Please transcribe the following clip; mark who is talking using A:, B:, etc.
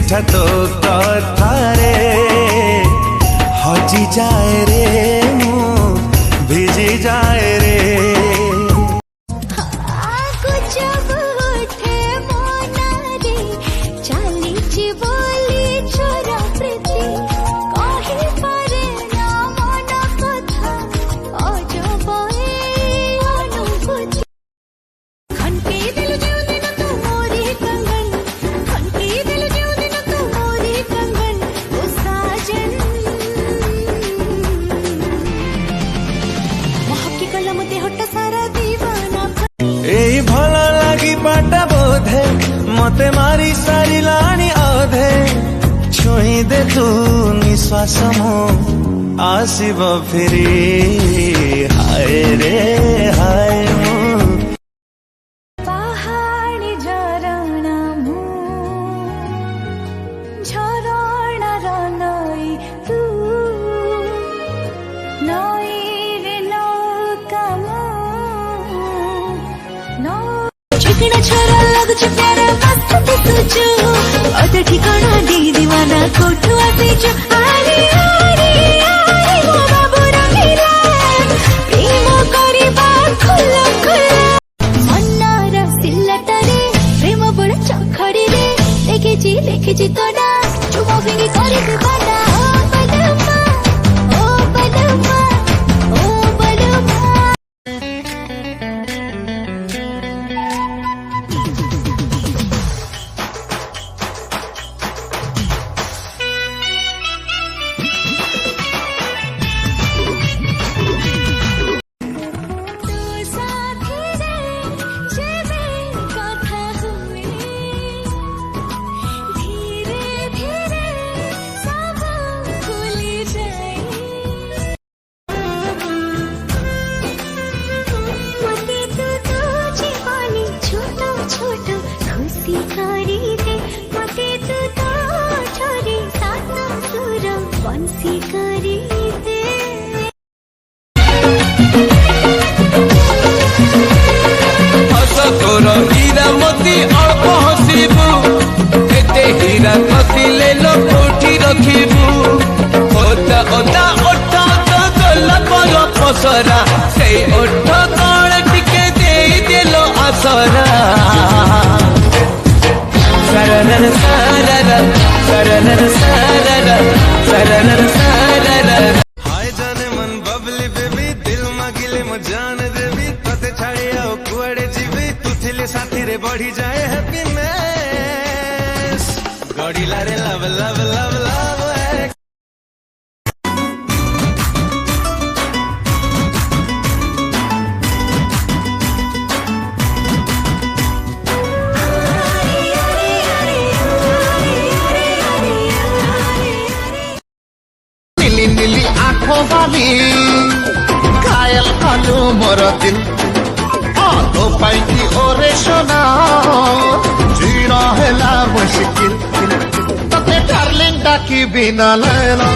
A: मिठा तो कथारे हजी जाए रे मु भिजी जाए रे। एई भला लागी पाटा बोधे मते मारी सारी लाणी अधे छुई दे तू निश्वास मो आसीब फिरी हाय रे हाय मो
B: पहाड़ी झरणा मु झरणा र नई तू नई रे नौका चिकना छोरा लगुच प्यारा मस्त दिसुचु अते ठिकाना दी दीवाना कोठु आसीचु आरे आरे आरे मो बाबू रंगीला प्रेम करिबा खुला खुला मन्नार सिल्लटरे प्रेम बड़ चखड़ी रे देखिछि तोडा चुमो फिंगी करि दे बाडा ओ बलमा ओ बलमा ओ बलमा।
C: हीरा मोती अल्प हसीबू एते हीरा मोती ले लो कोठी रखीबू ओदा ओदा ओठा तो गला पर पसरा से ओठ कण टिके देई देलो आसरा सरनर सररा सरनर सररा सरनर सररा।
A: हाय जाने मन बबली बेबी दिल मागिले मो जान देवी तते छाड़ी आओ कुआड़े जीवी तू थिले साथी रे बढ़ी जाए हैप्पीनेस गड़ीला रे लव लव लव लव
C: नीली नीली आंखों वाली घायल कलू मोर दिल तो पाई की ओरे सोना जीना है ला मुश्किल तते डार्लिंग डाकी बिना लैला